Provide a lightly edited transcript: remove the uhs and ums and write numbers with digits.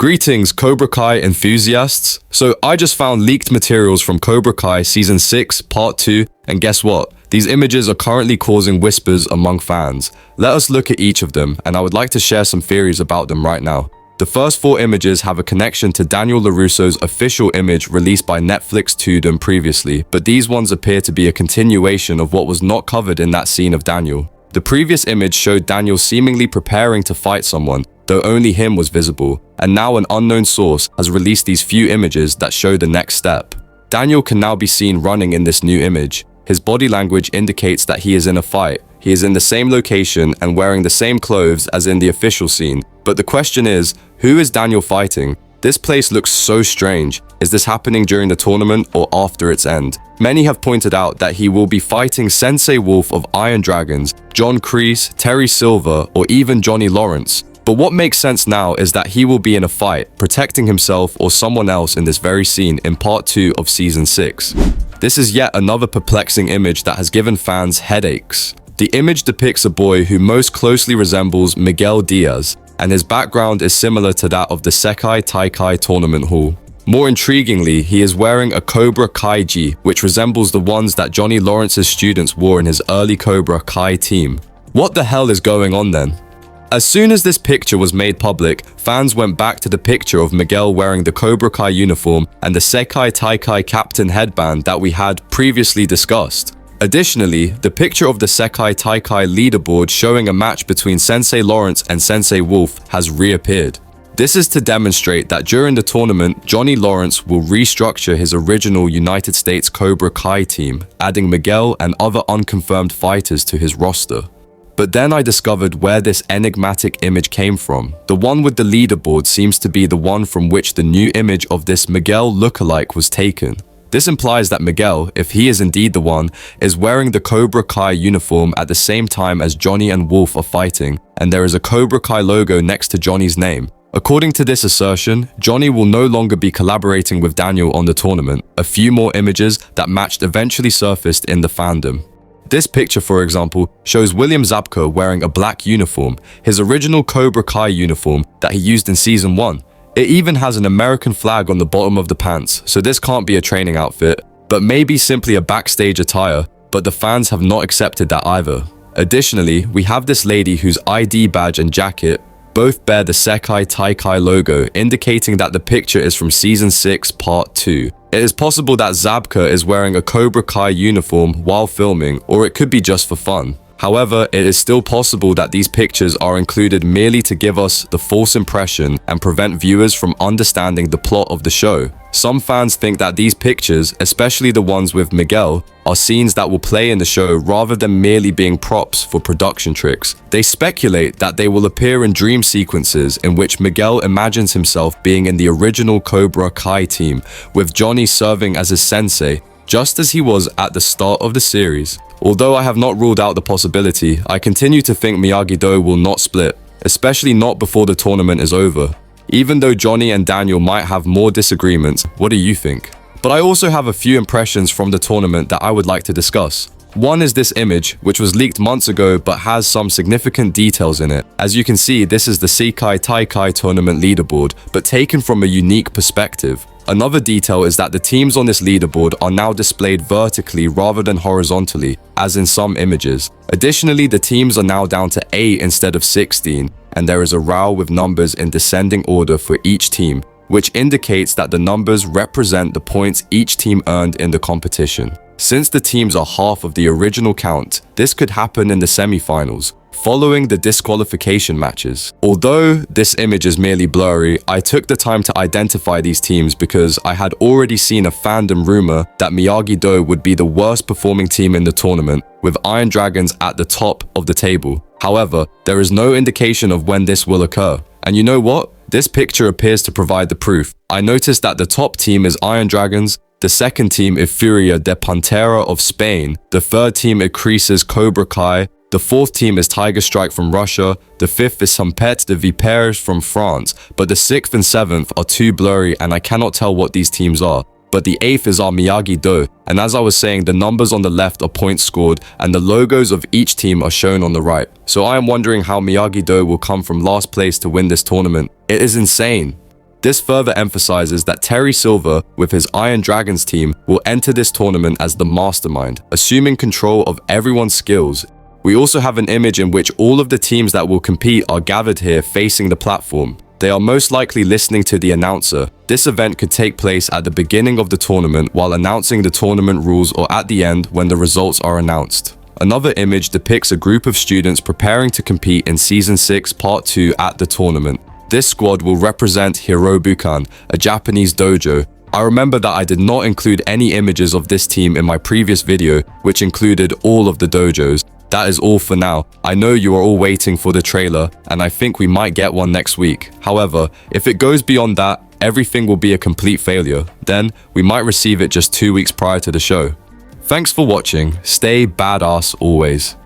Greetings, Cobra Kai enthusiasts. So I just found leaked materials from Cobra Kai Season 6, Part 2, and guess what? These images are currently causing whispers among fans. Let us look at each of them, and I would like to share some theories about them right now. The first 4 images have a connection to Daniel LaRusso's official image released by Netflix to them previously, but these ones appear to be a continuation of what was not covered in that scene of Daniel. The previous image showed Daniel seemingly preparing to fight someone, though only him was visible, and now an unknown source has released these few images that show the next step. Daniel can now be seen running in this new image. His body language indicates that he is in a fight. He is in the same location and wearing the same clothes as in the official scene. But the question is, who is Daniel fighting? This place looks so strange. Is this happening during the tournament or after its end? Many have pointed out that he will be fighting Sensei Wolf of Iron Dragons, John Kreese, Terry Silver, or even Johnny Lawrence. But what makes sense now is that he will be in a fight, protecting himself or someone else in this very scene in Part 2 of Season 6. This is yet another perplexing image that has given fans headaches. The image depicts a boy who most closely resembles Miguel Diaz, and his background is similar to that of the Sekai Taikai Tournament Hall. More intriguingly, he is wearing a Cobra Kai gi, which resembles the ones that Johnny Lawrence's students wore in his early Cobra Kai team. What the hell is going on then? As soon as this picture was made public, fans went back to the picture of Miguel wearing the Cobra Kai uniform and the Sekai Taikai captain headband that we had previously discussed. Additionally, the picture of the Sekai Taikai leaderboard showing a match between Sensei Lawrence and Sensei Wolf has reappeared. This is to demonstrate that during the tournament, Johnny Lawrence will restructure his original United States Cobra Kai team, adding Miguel and other unconfirmed fighters to his roster. But then I discovered where this enigmatic image came from. The one with the leaderboard seems to be the one from which the new image of this Miguel lookalike was taken. This implies that Miguel, if he is indeed the one, is wearing the Cobra Kai uniform at the same time as Johnny and Wolf are fighting, and there is a Cobra Kai logo next to Johnny's name. According to this assertion, Johnny will no longer be collaborating with Daniel on the tournament. A few more images that matched eventually surfaced in the fandom. This picture, for example, shows William Zabka wearing a black uniform, his original Cobra Kai uniform that he used in Season 1. It even has an American flag on the bottom of the pants, so this can't be a training outfit, but maybe simply a backstage attire, but the fans have not accepted that either. Additionally, we have this lady whose ID badge and jacket both bear the Sekai Taikai logo, indicating that the picture is from Season 6, Part 2. It is possible that Zabka is wearing a Cobra Kai uniform while filming, or it could be just for fun. However, it is still possible that these pictures are included merely to give us the false impression and prevent viewers from understanding the plot of the show. Some fans think that these pictures, especially the ones with Miguel, are scenes that will play in the show rather than merely being props for production tricks. They speculate that they will appear in dream sequences in which Miguel imagines himself being in the original Cobra Kai team, with Johnny serving as his sensei, just as he was at the start of the series. Although I have not ruled out the possibility, I continue to think Miyagi-Do will not split, especially not before the tournament is over. Even though Johnny and Daniel might have more disagreements, what do you think? But I also have a few impressions from the tournament that I would like to discuss. One is this image, which was leaked months ago but has some significant details in it. As you can see, this is the Sekai Taikai tournament leaderboard, but taken from a unique perspective. Another detail is that the teams on this leaderboard are now displayed vertically rather than horizontally, as in some images. Additionally, the teams are now down to 8 instead of 16, and there is a row with numbers in descending order for each team, which indicates that the numbers represent the points each team earned in the competition. Since the teams are half of the original count, this could happen in the semi-finals, following the disqualification matches. Although this image is merely blurry, I took the time to identify these teams because I had already seen a fandom rumor that Miyagi-Do would be the worst performing team in the tournament, with Iron Dragons at the top of the table. However, there is no indication of when this will occur. And you know what? This picture appears to provide the proof. I noticed that the top team is Iron Dragons, the second team is Furia de Pantera of Spain, the third team is Kreese's Cobra Kai, the fourth team is Tiger Strike from Russia, the fifth is Sampette de Vipers from France, but the sixth and seventh are too blurry and I cannot tell what these teams are. But the eighth is our Miyagi-Do, and as I was saying, the numbers on the left are points scored and the logos of each team are shown on the right. So I am wondering how Miyagi-Do will come from last place to win this tournament. It is insane. This further emphasizes that Terry Silver, with his Iron Dragons team, will enter this tournament as the mastermind, assuming control of everyone's skills. We also have an image in which all of the teams that will compete are gathered here facing the platform. They are most likely listening to the announcer. This event could take place at the beginning of the tournament while announcing the tournament rules, or at the end when the results are announced. Another image depicts a group of students preparing to compete in Season 6 Part 2 at the tournament. This squad will represent Hirobukan, a Japanese dojo. I remember that I did not include any images of this team in my previous video, which included all of the dojos. That is all for now. I know you are all waiting for the trailer, and I think we might get one next week. However, if it goes beyond that, everything will be a complete failure. Then, we might receive it just 2 weeks prior to the show. Thanks for watching. Stay badass always.